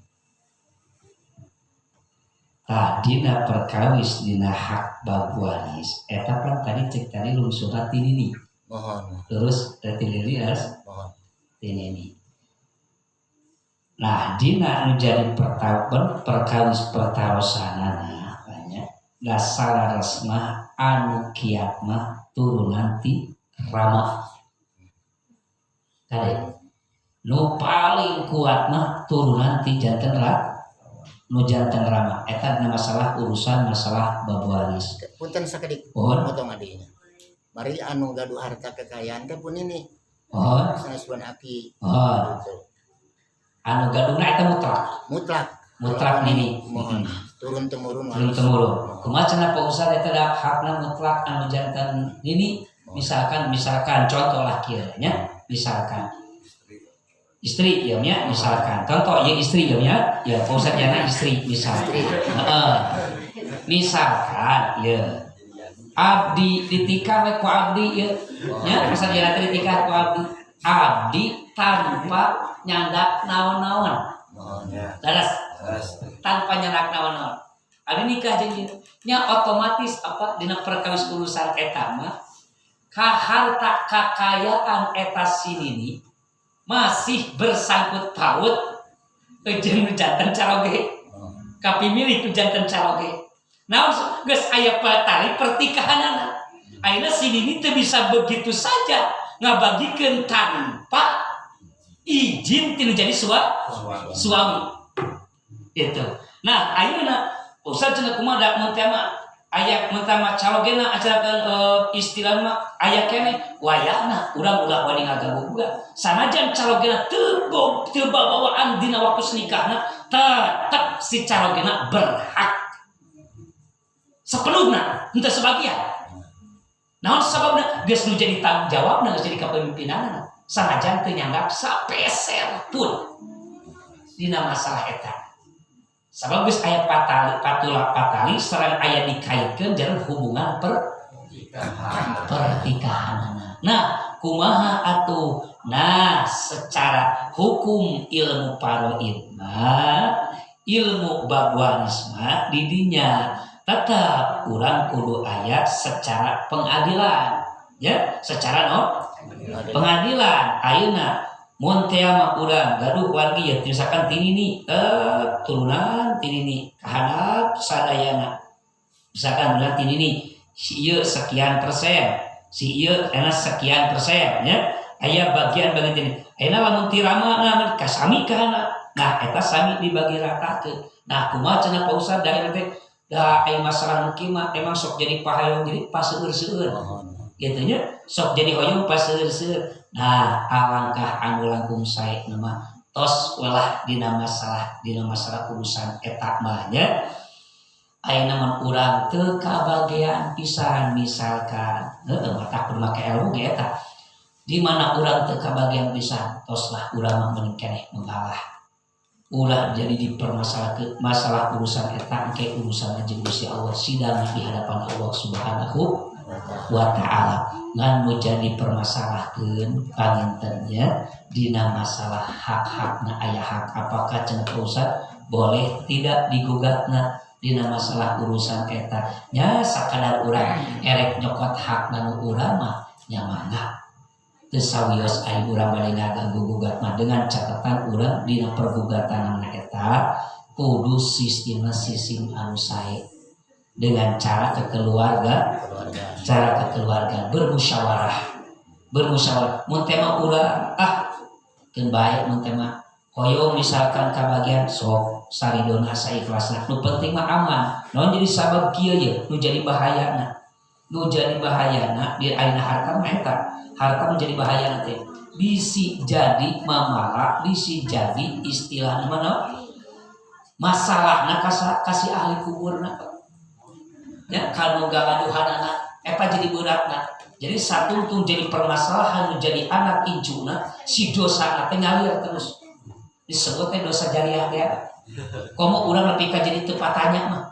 dina perkawis dina hak babuanis eta kan tadi cek tadi lu surat tinini mohon terus tinini mohon tinini. Nah, dina anu jadi perkawis pertarosanana banyak dasar resmah anu kiat mah turunan ti rama. Kali nu paling kuat mah turunan ti janten nu janten rama. Eta masalah urusan masalah babuanis. Punten sakedik potong adinya. Mari anu gaduh harta kekayaan teh pun ini. Saneswan aki. Gitu. Anu gaduhna eta mutlak nini mohon turun temurun kumaha cenah Pak Ustaz eta da hakna mutlak anu janten nini misalkan contoh lah kieu nya misalkan istri ya nya misalkan contoh ya istri ya Pak Ustaz jana istri misalkan misalkan ya abdi ditikah we ku abdi ya nya Pak Ustaz jana ditikah ku abdi tanpa nyandak naon-naon daras tanpa nyandak naon-naon ada nikah jadi nya otomatis apa dina perkawis urusan eta mah ka harta kakayaan eta sinini masih bersangkut paut jeung janten caroge kapimilih ku janten caroge naon geus aya patari pertikahanana ayeuna sinini teu bisa begitu saja ngabagikeun tanpa izin tinu jadi suami itu. Nah ayeuna Ustaz cenah kumaha da mun teh mah aya mun teh mah calogena acarakeun istilah mah aya keneh wayahna urang ulah wani ngaganggu juga sanajan calogena teu babawaan dina waktu nikahna tetep si calogena berhak sepenuhna henteu sebagian. Naon sababna geus nu jadi tanggung jawabna geus jadi kapemimpinanna sanajan teu nyanggap sapeser pun dina masalah eta Sabab geus aya patali sareng aya dikaitkeun jeung hubungan pertikahan. Nah, kumaha atuh? Nah, secara hukum ilmu faraid mah, ilmu bab waris mah didinya tetap urang kudu aya secara pengadilan. Ya, secara pengadilan. Ayeuna mun teu mah urang gaduh wargi ya misalkan tinini turunan tinini kahandap sadayana. Misalkan urang tinini si ieu sekian persen, si ieu enak sekian persen ya. Aya bagian ini. Ayeuna lamun tirama na kasami kana. Nah, eta sami dibagi ratakeun. Nah, kumaha cenah Pak Ustad daerah teh da aya masalah nu kieu mah emang sok jadi pahayong jadi paseueur-seueur. Gitu nya, sok jadi hoyong paseueur-seueur. Nah, alangkah anu langkung sae mah tos ulah dina masalah urusan eta mah nya. Ayeuna mun urang teu kabagean pisan misalkan mata kudu make ilmu ge eta. Di mana urang teu kabagean pisan toslah urang mah meuning keneh mengalah. Ulah jadi dipermasalahkeun masalah urusan eta engke urusan jeung Gusti Allah sidang di hadapan Allah Subhanahu wa ta'ala. Ngan nu jadi permasalahkeun pangintennya dina masalah hak-hakna aya hak apakah cenah Ustaz boleh tidak digugatna dina masalah urusan eta nya sakadar urang erek nyokot hakna nu urang mah nya mangga teu sawios aya urang bade ngaganggu gugat mah dengan catatan urang dina pergugatanna eta kudu sistemna sistem anu sae dengan cara kekeluargaan bermusyawarah mun tema urang keun bae mun tema hoyong misalkan kabagian sok saridona saikhlasna nu penting mah aman naon jadi sabab kieu ye nu jadi bahayana di ayeuna harta mah eta harta menjadi bahayana teh bisi jadi mamala bisi jadi istilah mana masalahna kasih ahli kuburna ya kalau gagaduhanana eta jadi beratna jadi satu tuh jadi permasalahan menjadi anak injuna si dosa teh ngalir terus disebutnya dosa jariah ya komo urang nepi ka jadi teu patanya mah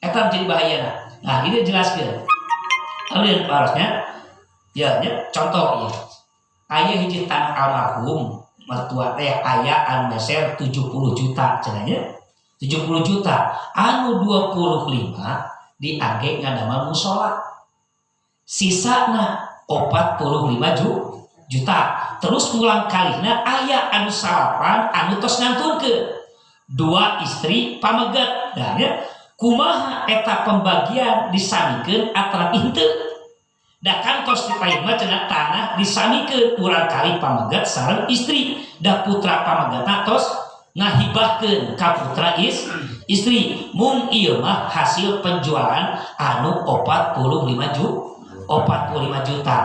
eta menjadi bahayana. Nah ini jelaskeun kemudian parasnya ya contoh ya aya hiji tanah almarhum mertua teh aya anu meser 70 juta cenanya 70 juta anu 25 diangge ngadamel mushola sisana 45 juta terus ngulang kalihna aya anu salapan anu tos ngantunkeun 2 istri pamegat dan ya kumaha eta pembagian disamikeun antara inteu da kantos dipaima cenah tanah disamikeun urang kali pamegat sareng istri da putra pamegatna tos ngahibahkeun ka putra istri mun ieu mah hasil penjualan anu 45 juta.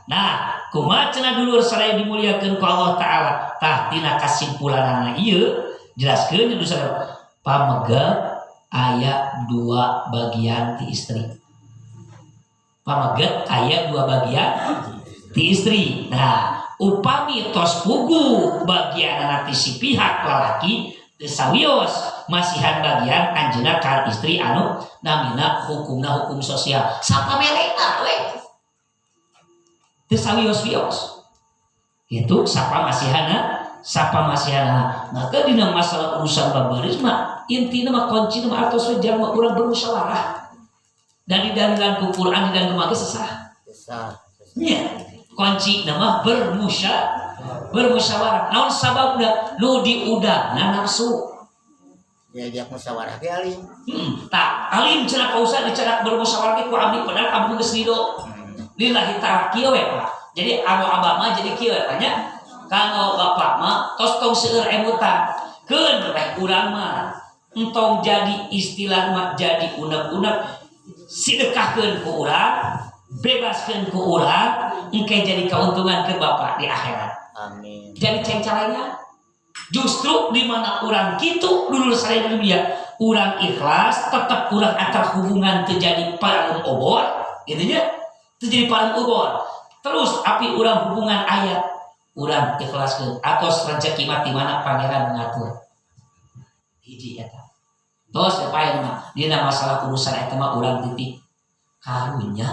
Nah kumaha cenah dulur sadaya dimuliakeun ku Allah taala tah tina kasimpulanna ieu jelaskeun dulur sadaya pamegat aya 2 bagian ti istri pamegat aya 2 bagian ti istri. Nah upami tos puguh bagian nanti si pihak lalaki teu sawios masihan bagian anjeunna ka istri anu namina hukumna hukum sosial sapamelena we teu sawios-wios itu sapa masihana maka dina masalah urusan babaris mah intina mah kuncina mah atos we jalma urang bermusyawarah dan di dalam Quran dan rumah sesah. Nya kunci nama bermusyawarah. Naon sababna nu diudangna nafsu. Diajak musyawarah ge alim. Tak alim cenah kausa dicerak bermusyawarah ge ku abdi padahal abdi geus ridho. Lillahi ta'ala kieu we Pak. Jadi abah mah jadi kieu tanya kanggo bapak mah tos tong seueur emutan. Keun rek urang mah entong jadi istilah mah jadi unek-unek sedekahkeun ku urang, bebaskeun ku urang, engke jadi keuntungan ke Bapak di akhirat. Amin. Jadi cengcalannya justru di mana urang kitu dulur sadaya dunia, urang ikhlas, tetap urang antar hubungan terjadi parang obor, gitu nya. Terjadi parang obor. Terus api urang hubungan ayat, urang ikhlaskeun atos rezeki mati mana pangeran mengatur. Hiji eta. Tos payen mah dina masalah urusan eta mah urang titik karunya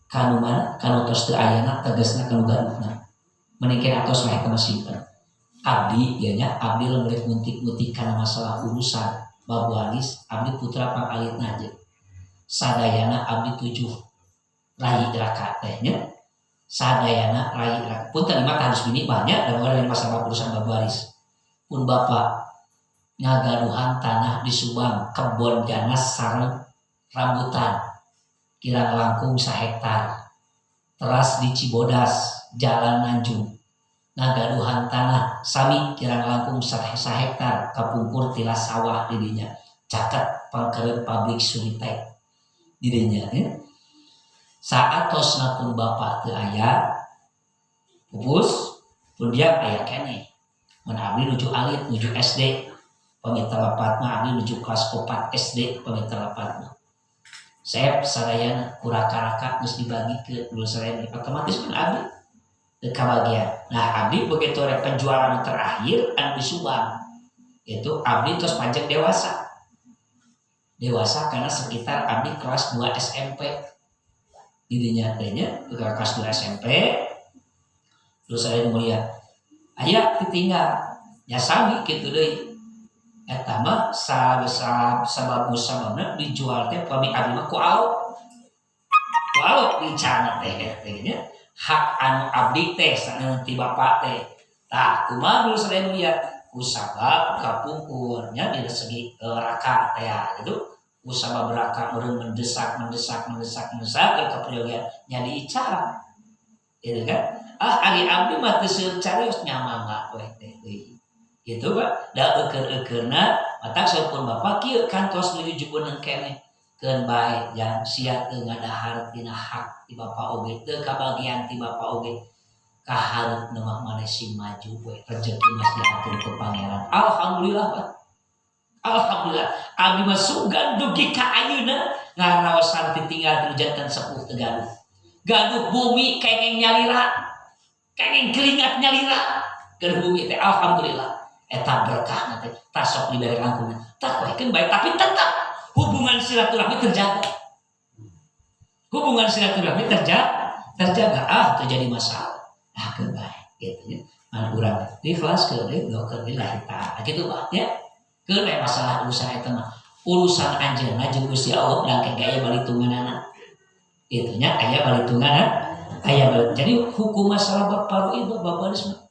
kanu mana kanu tos teu ayana tegasna kanu gaduhna meningkeun atos lah eta mah simpen abdi ieu nya abdi lamun rek nguntik-nguntik kana masalah urusan babualis abdi putra pangalitna aja sadayana abdi 7 rai raka teh nya sadayana rai raka pun terima harus bini banyak dan orang masalah urusan babualis pun bapak ngagaduhan tanah di Subang kebon ganas sareng rambutan kirang langkung 1 hektar teras di Cibodas Jalan Nanjung ngagaduhan tanah sami kirang langkung 1 hektar kapungkur tilas sawah didinya caket pangkeureun pabrik Suritek didinya saat tosna pun bapak teu aya pupus pun dia aya keneh mun abdi nuju alit nuju SD pamita lapat mah abdi nuju kelas 4 SD pamita lapat mah sep sadayana kuraka-raka geus dibagi ke dulu sadayana otomatis pun abdi teu kabagian nah abdi begitu rek penjualan terakhir anu di Subang itu abdi tos pajak dewasa karena sekitar abdi kelas 2 SMP didinya teh nya kelas 2 SMP terus saya mulia aya ditinggal nya sami kitu deui eta mah sababna dijual teh pami abdi mah ku alok dicana teh nya hak anu abdi teh saneun ti bapak teh tah kumaha dulu sadaya lihat usabab kapungkurnya di segi raka teh itu usabab beraka meureun mendesak ke kepriyogian nya diicara gitu kan ari abdi mah teu seueur carios nyamangga we teh gitu Pak da eukeurna matak sampun bapak kieu kantos nujukeun keneh keun bae yang sia teu ngadahar tina hak ti bapak oge teu kabagian ti bapak oge kaharepna mah maneh maju we rezeki mah diatur ku pangeran alhamdulillah Pak alhamdulillah abdi mah sugan dugi ka ayeuna ngaraosan ditinggal ti janten sepuh teu gaduh bumi kengeng nyalira kengeng keringat nyalira keur bumi teh alhamdulillah eta berkah nanti tasok diberi langkungna tak waekeun bae tapi tetap hubungan silaturahmi terjaga terjadi masalah keun bae gitu nya an urang ikhlas keur dokeun lillahi ta'ala kitu Pak ya keun bae masalah urusan eta mah urusan anjeunna jeung Gusti Allah dangke aya balitunganana kitu nya aya balitunganana jadi hukum masalah baparu itu babarisme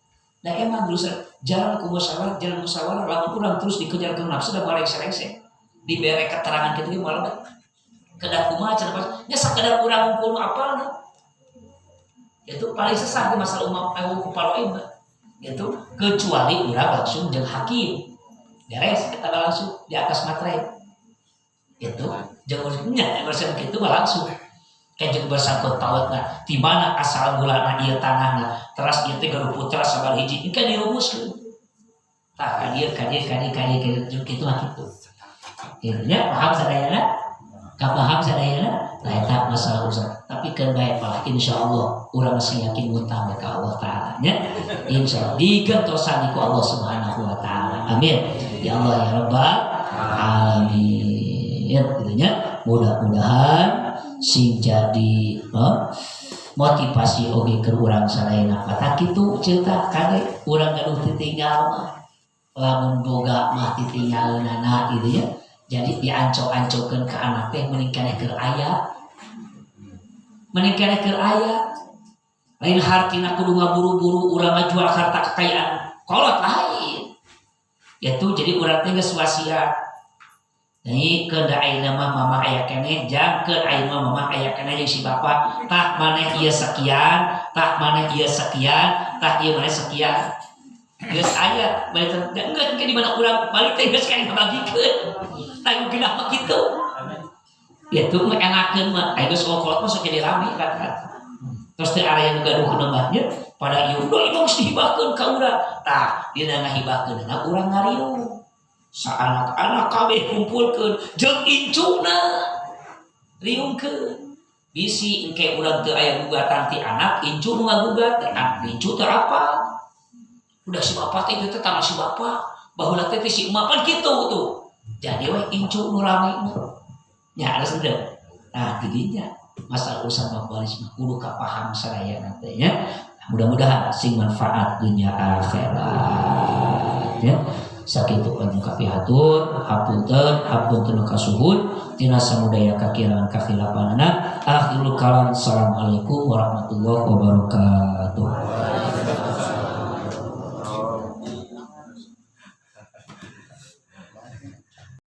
da emang dosa jalan musyawarah lamun urang terus dikejar ke nafsu da bareng-sereng dibere keterangan kitu malah kedah kumaha cenah nya sakadar urang ngumpul apalna itu paling sesat di masalah umat kuparoin itu kecuali urang langsung jeung hakim beres kita langsung di atas materai itu jeung nya bersama kitu langsung kejeng bersangkut pautna di mana asal mulana ieu tanahna teras ieu teh gaduh putra sabar hiji engke dirumuskeun tah kadir kitu mah kitu nya paham sadayana kapaham sadayana nah eta masalah urusan tapi keun bae pala insyaallah urang masih yakin utang ka Allah taala nya insyaallah digentosan ku Allah Subhanahu wa taala amin ya Allah ya rabbal alamin gitu nya mudah-mudahan sing jadi motivasi oge keur urang sadayana mata kitu cerita kade urang gaduh ditinggal mah lamun boga mah ditinggalna gitu ya jadi diancok-ancokeun ka anak teh mending keneh keur aya lain hartina kudu ngaburu-buru urang ngajual harta kekayaan kolot lain yaitu jadi urang teh geus wasiat nih ke ayeuna mah mama aya keneh jang ke ayeuna mah mama aya keneh jeung si bapak tah maneh ieu sekian tah maneh ieu sekian tah ieu maneh sekian geus aya balik enggak ke di mana urang balik teh geus kayak ngabagikeun tah geunah mah kitu itu mah enakeun mah aya geus kolot mah sok jadi rame kan terus teh area nu gaduh kenemahnya pada ieu do geus dihibahkeun ka urang tah dina ngahibahkeun urang ngariung sa-anak-anak kabeh kumpulkeun jeung incuna riungkeun bisi engke urang teu aya gugatan ti anak incu nu ngagugat incu teh apa udah si bapak teh teh tanah si bapak baheula teh si emak pan kitu tuh jadi we incu nu rame nya harus sudah. Nah tidinya masalah urusan babalis mah kudu kapaham saraya nanti nya. Mudah-mudahan sing manfaat dunia akhirat ya. Sakitu pun kapihatur hapunten kasuhun tina samudaya kakirangan kakhilapanana. Akhirul kalam. Assalamualaikum warahmatullahi wabarakatuh.